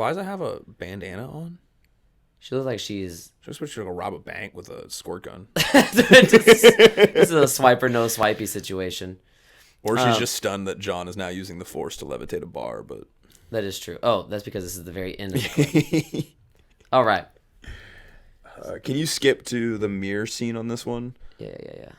why does it have a bandana on? She looks like she's... Just wish she'd go rob a bank with a squirt gun. This is a swipe or no swipey situation. Or she's just stunned that John is now using the force to levitate a bar, but... That is true. Oh, that's because this is the very end of the clip. All right. Can you skip to the mirror scene on this one? Yeah.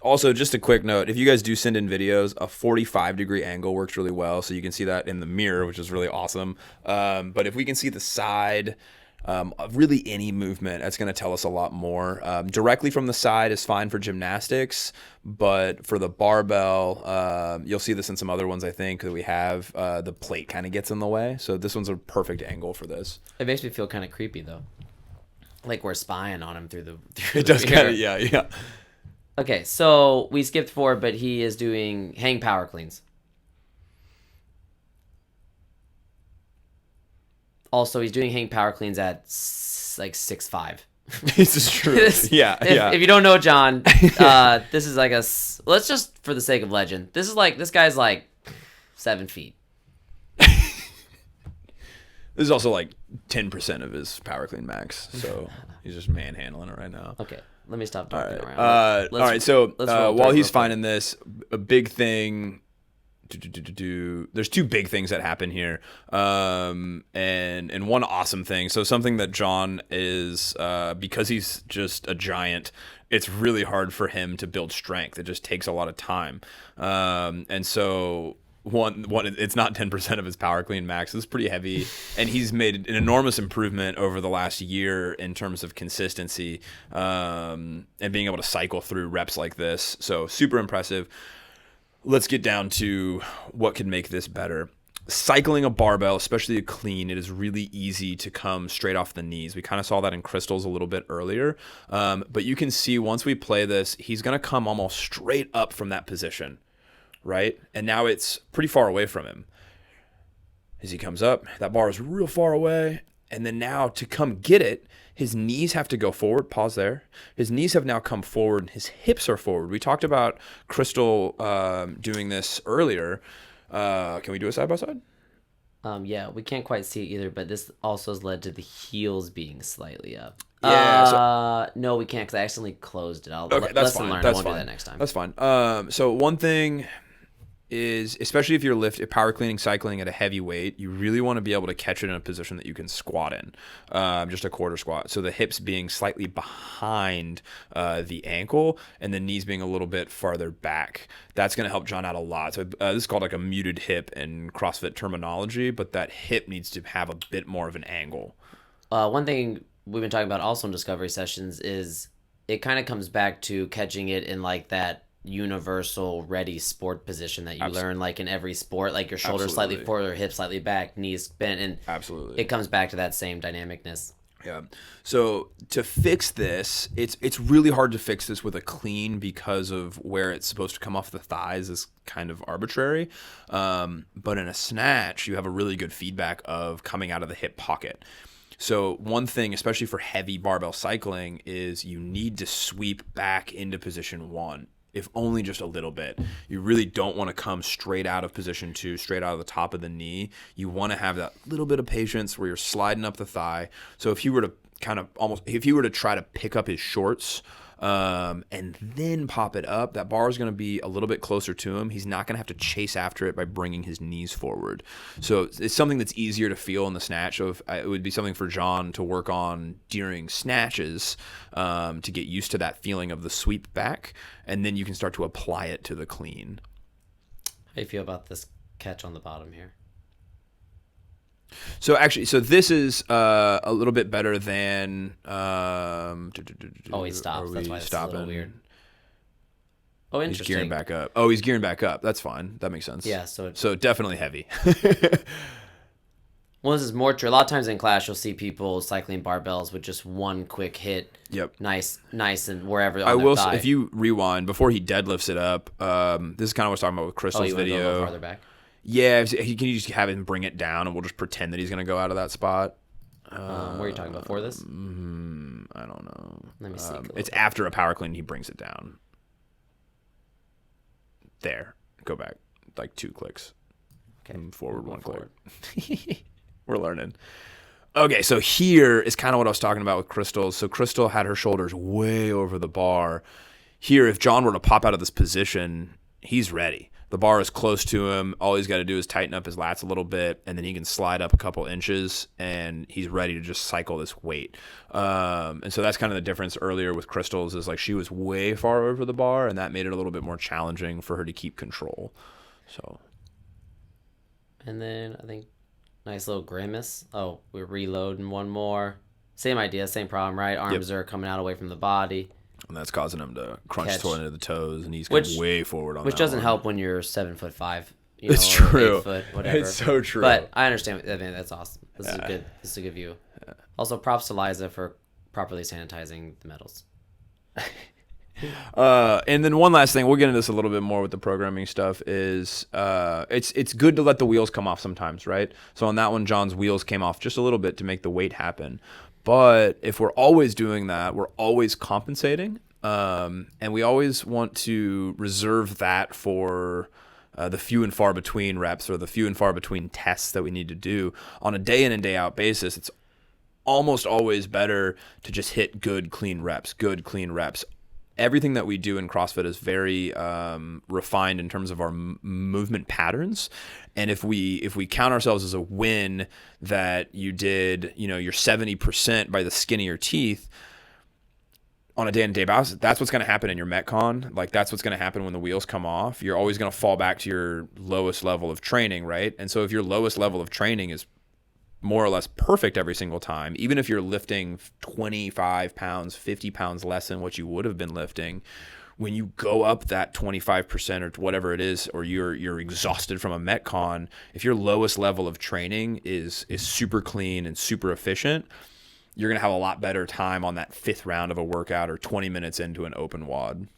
Also, just a quick note, if you guys do send in videos, a 45-degree angle works really well, so you can see that in the mirror, which is really awesome. But if we can see the side of really any movement, that's going to tell us a lot more. Directly from the side is fine for gymnastics, but for the barbell, you'll see this in some other ones, I think, that we have. The plate kind of gets in the way, so this one's a perfect angle for this. It makes me feel kind of creepy, though. Like we're spying on him through the It does kind of, yeah. Okay, so we skipped forward, but he is doing hang power cleans. Also, he's doing hang power cleans at like 6'5". This is true. If you don't know John, this is like let's just, for the sake of legend, this guy's like 7 feet. This is also like 10% of his power clean max, so he's just manhandling it right now. Okay, let me stop All talking right. around. All right, so while he's finding this, a big thing... There's two big things that happen here, and one awesome thing. So something that John is, because he's just a giant, it's really hard for him to build strength. It just takes a lot of time, and so one it's not 10% of his power clean max. It's pretty heavy, and he's made an enormous improvement over the last year in terms of consistency, and being able to cycle through reps like this. So super impressive. Let's get down to what could make this better. Cycling a barbell, especially a clean, it is really easy to come straight off the knees. We kind of saw that in Crystal's a little bit earlier. But you can see once we play this, he's going to come almost straight up from that position, right? And now it's pretty far away from him. As he comes up, that bar is real far away. And then now to come get it, his knees have to go forward. Pause there. His knees have now come forward and his hips are forward. We talked about Crystal doing this earlier. Can we do it side by side? Yeah, we can't quite see it either, but this also has led to the heels being slightly up. Yeah. No, we can't because I accidentally closed it. Okay, that's fine. Learned. That's I won't fine. do that next time. That's fine. So one thing is, especially if you're power cleaning, cycling at a heavy weight, you really want to be able to catch it in a position that you can squat in, just a quarter squat. So the hips being slightly behind the ankle and the knees being a little bit farther back. That's going to help John out a lot. So this is called like a muted hip in CrossFit terminology, but that hip needs to have a bit more of an angle. One thing we've been talking about also in discovery sessions is it kind of comes back to catching it in like that universal ready sport position that you learn like in every sport, like your shoulders slightly forward, hips slightly back, knees bent, and it comes back to that same dynamicness. Yeah. So to fix this, it's really hard to fix this with a clean because of where it's supposed to come off the thighs is kind of arbitrary. But in a snatch, you have a really good feedback of coming out of the hip pocket. So one thing, especially for heavy barbell cycling, is you need to sweep back into position one, if only just a little bit. You really don't want to come straight out of position two, straight out of the top of the knee. You want to have that little bit of patience where you're sliding up the thigh. So if you were to try to pick up his shorts and then pop it up, that bar is going to be a little bit closer to him. He's not going to have to chase after it by bringing his knees forward. So it's something that's easier to feel in the snatch. So it would be something for John to work on during snatches to get used to that feeling of the sweep back, and then you can start to apply it to the clean. How do you feel about this catch on the bottom here? So this is a little bit better than. He stops. That's why it's a little weird. Oh, interesting. He's gearing back up. Oh, he's gearing back up. That's fine. That makes sense. Yeah. So definitely heavy. Well, this is more true. A lot of times in class, you'll see people cycling barbells with just one quick hit. Yep. Nice, and wherever. I will say, if you rewind before he deadlifts it up, this is kind of what I was talking about with Crystal's video. Go a little farther back? Yeah, can you just have him bring it down, and we'll just pretend that he's going to go out of that spot? What are you talking about before this? I don't know. Let me see. It's after a power clean, he brings it down. There. Go back. Like 2 clicks. Okay. And forward 1 click. We're learning. Okay, so here is kind of what I was talking about with Crystal. So Crystal had her shoulders way over the bar. Here, if John were to pop out of this position, he's ready. The bar is close to him. All he's got to do is tighten up his lats a little bit, and then he can slide up a couple inches, and he's ready to just cycle this weight. And so that's kind of the difference earlier with Crystal's is like she was way far over the bar, and that made it a little bit more challenging for her to keep control. So, and then I think nice little grimace. Oh, we're reloading one more. Same idea, same problem, right? Arms are coming out away from the body. And that's causing him to crunch his toe into the toes, and he's going way forward on that. Which doesn't help when you're 7'5". It's true. 8 foot, whatever. It's so true. But I understand. I mean, that's awesome. This is a good view. Yeah. Also, props to Liza for properly sanitizing the medals. And then one last thing, we'll get into this a little bit more with the programming stuff, is it's good to let the wheels come off sometimes, right? So on that one, John's wheels came off just a little bit to make the weight happen. But if we're always doing that, we're always compensating, and we always want to reserve that for the few and far between reps or the few and far between tests that we need to do. On a day in and day out basis, it's almost always better to just hit good, clean reps. Everything that we do in CrossFit is very refined in terms of our movement patterns. And if we count ourselves as a win that you did, your 70% by the skin of your teeth on a day-to-day basis, that's what's going to happen in your Metcon. Like, that's what's going to happen when the wheels come off. You're always going to fall back to your lowest level of training, right? And so if your lowest level of training is more or less perfect every single time, even if you're lifting 25 pounds, 50 pounds less than what you would have been lifting, when you go up that 25% or whatever it is, or you're exhausted from a Metcon, if your lowest level of training is super clean and super efficient, you're going to have a lot better time on that fifth round of a workout or 20 minutes into an open WOD.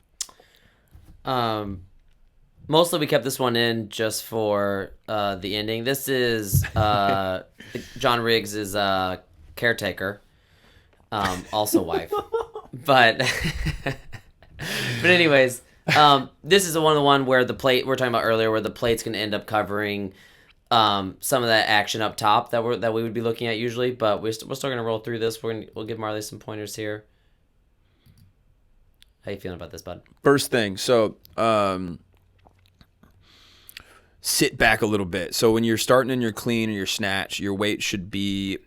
Mostly we kept this one in just for the ending. This is John Riggs' caretaker, also wife. But anyways, this is the one where the plate we're talking about earlier, where the plate's going to end up covering some of that action up top that we would be looking at usually. But we're still going to roll through this. We'll give Marley some pointers here. How you feeling about this, bud? First thing, so sit back a little bit. So when you're starting in your clean or your snatch, your weight should be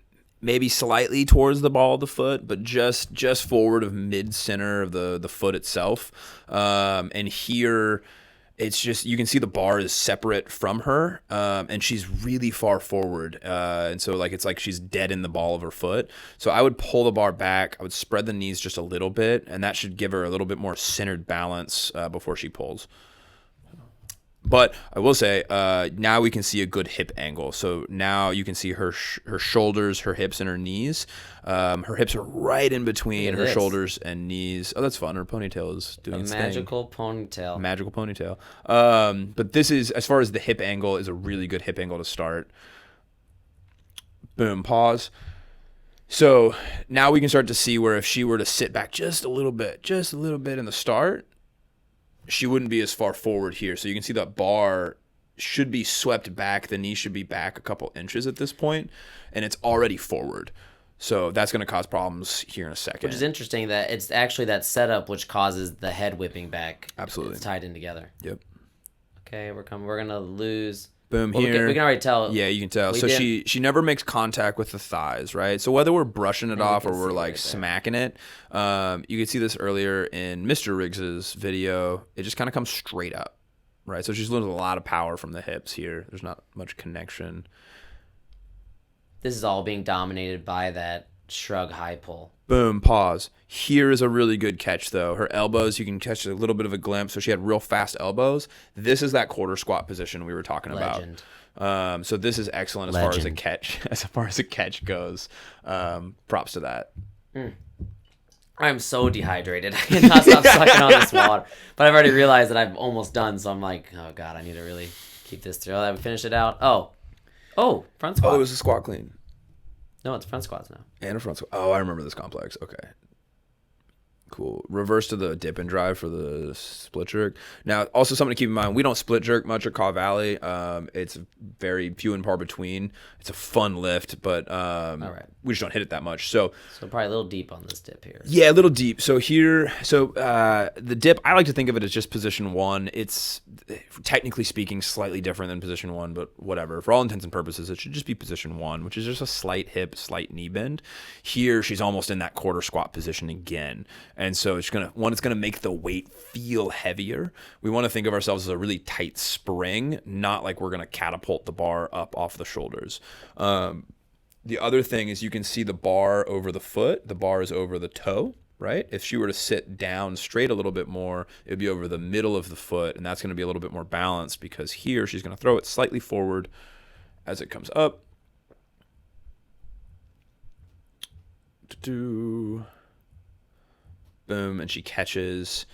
maybe slightly towards the ball of the foot, but just forward of mid-center of the foot itself. And here, it's just, you can see the bar is separate from her, and she's really far forward. And so it's like she's dead in the ball of her foot. So I would pull the bar back. I would spread the knees just a little bit, and that should give her a little bit more centered balance before she pulls. But I will say, now we can see a good hip angle. So now you can see her shoulders, her hips, and her knees. Her hips are right in between her shoulders and knees. Oh, that's fun. Her ponytail is doing its thing. Magical ponytail. But this is, as far as the hip angle, is a really good hip angle to start. Boom, pause. So now we can start to see where if she were to sit back just a little bit in the start, she wouldn't be as far forward here. So you can see that bar should be swept back. The knee should be back a couple inches at this point, and it's already forward. So that's going to cause problems here in a second. Which is interesting that it's actually that setup which causes the head whipping back. Absolutely. It's tied in together. Yep. Okay, we're going to lose. Boom, here. We can already tell. Yeah, you can tell. So she never makes contact with the thighs, right? So whether we're brushing it off or we're smacking it, you could see this earlier in Mr. Riggs's video. It just kind of comes straight up, right? So she's losing a lot of power from the hips here. There's not much connection. This is all being dominated by that shrug high pull. Boom, pause. Here is a really good catch, though. Her elbows, you can catch a little bit of a glimpse. So she had real fast elbows. This is that quarter squat position we were talking about. So this is excellent as far as a catch goes. Props to that. I'm so dehydrated. I cannot stop sucking on this water. But I've already realized that I'm almost done. So I'm like, oh God, I need to really keep this through. I finished it out. Oh, front squat. Oh, it was a squat clean. No, it's front squats now. And a front squat. Oh, I remember this complex. Okay. Cool. Reverse to the dip and drive for the split jerk. Now, also something to keep in mind, we don't split jerk much at Caw Valley. It's very few and far between. It's a fun lift, but All right. we just don't hit it that much. So probably a little deep on this dip here. yeah, a little deep. So here, the dip, I like to think of it as just position 1. It's technically speaking slightly different than position 1, but whatever. For all intents and purposes, it should just be position 1, which is just a slight hip, slight knee bend. Here, she's almost in that quarter squat position again. And so it's gonna make the weight feel heavier. We want to think of ourselves as a really tight spring, not like we're gonna catapult the bar up off the shoulders. The other thing is you can see the bar over the foot. The bar is over the toe, right? If she were to sit down straight a little bit more, it would be over the middle of the foot, and that's going to be a little bit more balanced because here she's going to throw it slightly forward as it comes up. Boom, and she catches.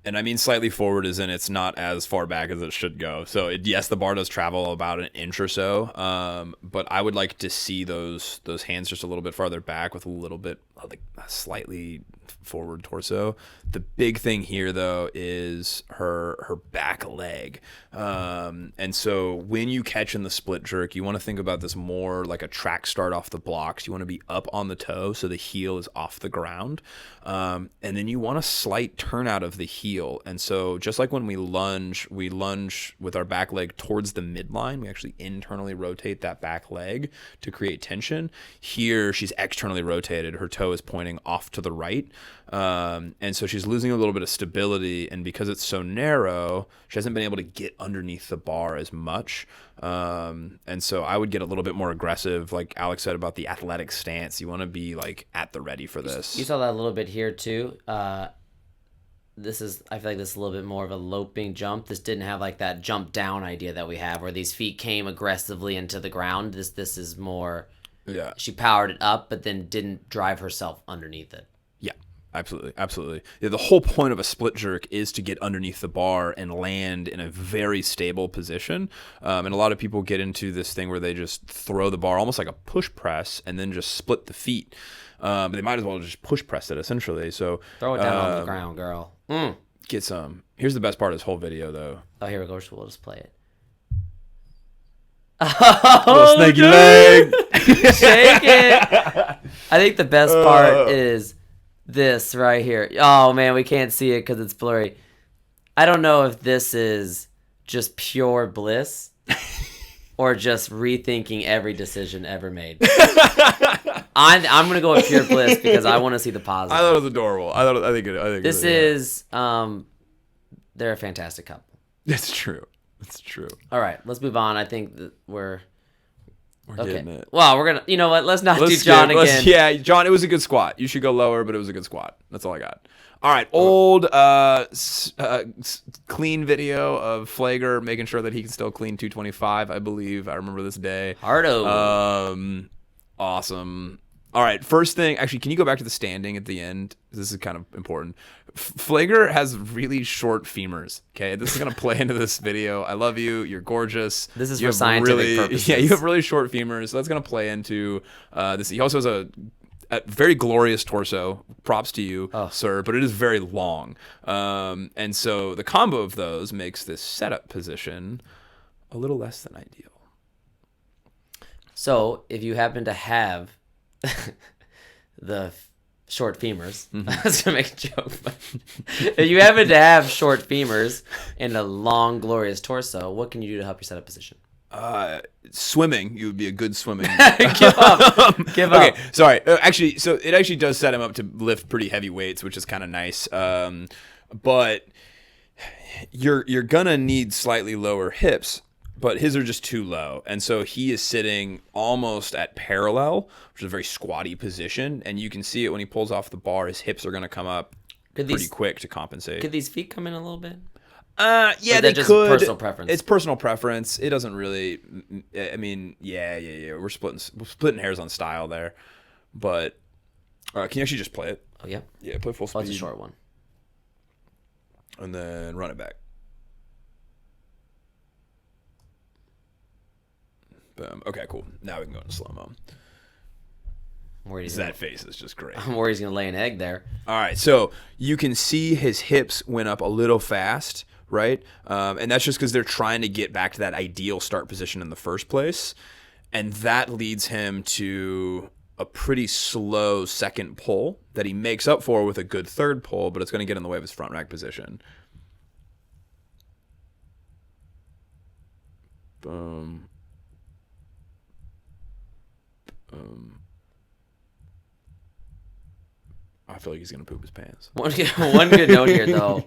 And I mean slightly forward as in it's not as far back as it should go. So yes, the bar does travel about an inch or so, but I would like to see those hands just a little bit farther back with a little bit like a slightly forward torso. The big thing here though is her back leg, and so when you catch in the split jerk, you want to think about this more like a track start off the blocks. You want to be up on the toe so the heel is off the ground, and then you want a slight turn out of the heel. And so just like when we lunge with our back leg towards the midline. We actually internally rotate that back leg to create tension. Here she's externally rotated. Her toe is pointing off to the right. And so she's losing a little bit of stability, and because it's so narrow, she hasn't been able to get underneath the bar as much. And so I would get a little bit more aggressive, like Alex said about the athletic stance. You want to be like at the ready for this. You saw that a little bit here too. I feel like this is a little bit more of a loping jump. This didn't have like that jump down idea that we have where these feet came aggressively into the ground. This is more, yeah. She powered it up, but then didn't drive herself underneath it. Absolutely. Yeah, the whole point of a split jerk is to get underneath the bar and land in a very stable position. And a lot of people get into this thing where they just throw the bar almost like a push press and then just split the feet. They might as well just push press it essentially. So throw it down on the ground, girl. Get some. Here's the best part of this whole video, though. Oh, here we go. We'll just play it. Little snaky leg. Shake it. I think the best part is this right here. Oh man, we can't see it because it's blurry. I don't know if this is just pure bliss or just rethinking every decision ever made. I'm gonna go with pure bliss because I want to see the positive. I thought it was adorable. I think this is they're a fantastic couple. It's true. All right, let's move on. I think that we're getting it. Well, we're gonna. You know what? Let's do John again. Yeah, John. It was a good squat. You should go lower, but it was a good squat. That's all I got. All right, old clean video of Flager making sure that he can still clean 225. I believe I remember this day. Hardo. Awesome. All right, first thing. Actually, can you go back to the standing at the end? This is kind of important. Flager has really short femurs. Okay, this is gonna play into this video. I love you. You're gorgeous. This is for scientific purposes. Yeah, you have really short femurs, so that's gonna play into this. He also has a very glorious torso. Props to you, sir. But it is very long, and so the combo of those makes this setup position a little less than ideal. So if you happen to have the short femurs, I was gonna make a joke, but if you happen to have short femurs and a long, glorious torso, what can you do to help your setup position? Swimming. You would be a good swimming. Give up. Okay, sorry. Actually, so it actually does set him up to lift pretty heavy weights, which is kind of nice. But you're gonna need slightly lower hips. But his are just too low. And so he is sitting almost at parallel, which is a very squatty position. And you can see it when he pulls off the bar. His hips are going to come up pretty quick to compensate. Could these feet come in a little bit? Yeah, they just could. Personal preference. It's personal preference. It doesn't really. I mean, yeah. We're splitting hairs on style there. But can you actually just play it? Oh, yeah. Yeah, play full speed. Oh, it's a short one. And then run it back. Boom. Okay, cool. Now we can go into slow-mo. That face is just great. I'm worried he's going to lay an egg there. All right, so you can see his hips went up a little fast, right? And that's just because they're trying to get back to that ideal start position in the first place. And that leads him to a pretty slow second pull that he makes up for with a good third pull, but it's going to get in the way of his front rack position. Boom. I feel like he's going to poop his pants. One good note here, though.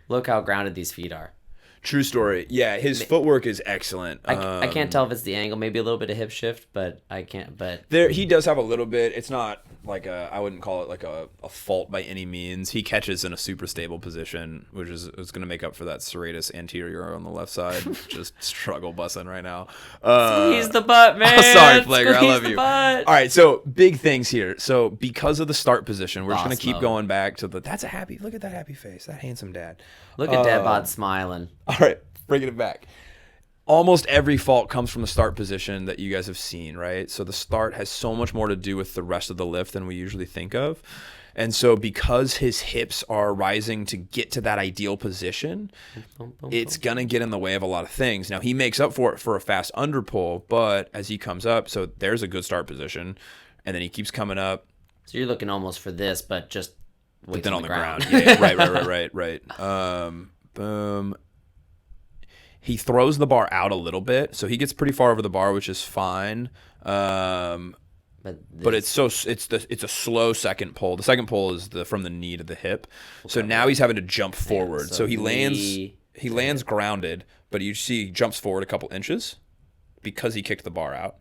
Look how grounded these feet are. True story. Yeah, his footwork is excellent. I can't tell if it's the angle, maybe a little bit of hip shift, but I can't. But he does have a little bit. It's not like I wouldn't call it like a fault by any means. He catches in a super stable position, which is going to make up for that serratus anterior on the left side. Just struggle bussing right now. Squeeze the butt, man. Sorry, Flager. I love you. Butt. All right, so big things here. So because of the start position, we're just going to keep mode. Going back to that's a happy. Look at that happy face. That handsome dad. Look at Dad Bod smiling. All right, bringing it back. Almost every fault comes from the start position that you guys have seen, right? So the start has so much more to do with the rest of the lift than we usually think of. And so because his hips are rising to get to that ideal position, it's going to get in the way of a lot of things. Now, he makes up for it for a fast under pull, but as he comes up, so there's a good start position, and then he keeps coming up. So you're looking almost for this, but just but then on the ground. Yeah, right. Boom. He throws the bar out a little bit, so he gets pretty far over the bar, which is fine. But it's a slow second pull. The second pull is from the knee to the hip. So now he's having to jump forward. So he lands grounded, but you see he jumps forward a couple inches because he kicked the bar out.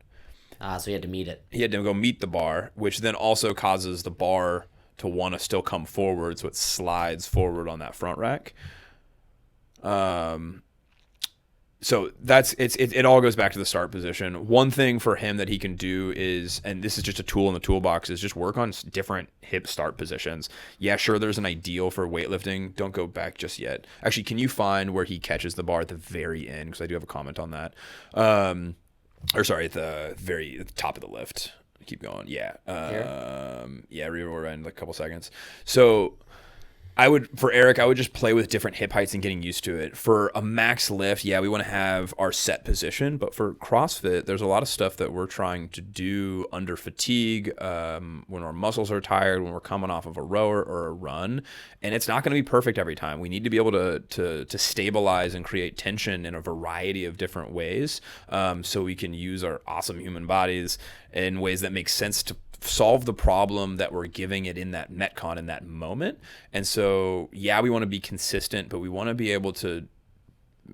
So he had to meet it. He had to go meet the bar, which then also causes the bar to want to still come forward, so it slides forward on that front rack. So it all goes back to the start position. One thing for him that he can do is, and this is just a tool in the toolbox, is just work on different hip start positions. Yeah, sure, there's an ideal for weightlifting. Don't go back just yet. Actually, can you find where he catches the bar at the very end? Because I do have a comment on that. At the top of the lift. Keep going. Yeah. Rewind like a couple seconds. So for Eric, I would just play with different hip heights and getting used to it. For a max lift, we want to have our set position, but for CrossFit, there's a lot of stuff that we're trying to do under fatigue, when our muscles are tired, when we're coming off of a rower or a run, and it's not going to be perfect every time. We need to be able to stabilize and create tension in a variety of different ways, so we can use our awesome human bodies in ways that make sense to solve the problem that we're giving it in that Metcon in that moment. And so, we want to be consistent, but we want to be able to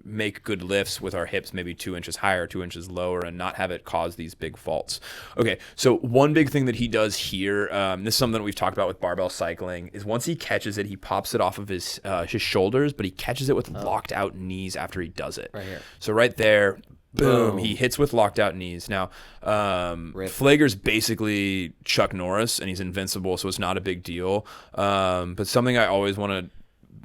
make good lifts with our hips maybe 2 inches higher, 2 inches lower, and not have it cause these big faults. Okay, so one big thing that he does here, this is something that we've talked about with barbell cycling, is once he catches it, he pops it off of his shoulders, but he catches it with locked out knees after he does it. Right here. So right there, boom, he hits with locked out knees. Now, Flager's basically Chuck Norris, and he's invincible, so it's not a big deal. But something I always want to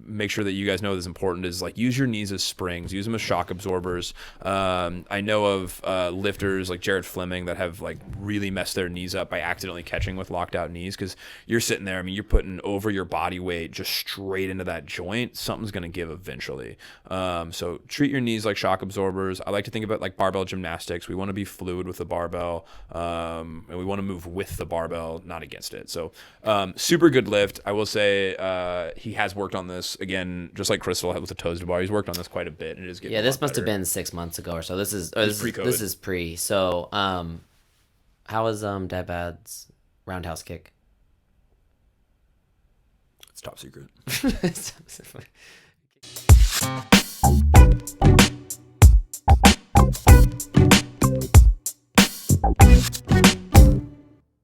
make sure that you guys know is important is like use your knees as springs, use them as shock absorbers. I know of lifters like Jared Fleming that have like really messed their knees up by accidentally catching with locked out knees, because you're sitting there, you're putting over your body weight just straight into that joint. Something's going to give eventually. So treat your knees like shock absorbers. I like to think about like barbell gymnastics. We want to be fluid with the barbell, and we want to move with the barbell, not against it. So super good lift. I will say he has worked on this. Again, just like Crystal with the toes to bar, he's worked on this quite a bit, and it is getting this must better. have been 6 months ago or so. This is pre. So, how was Dad Bad's roundhouse kick? It's top secret.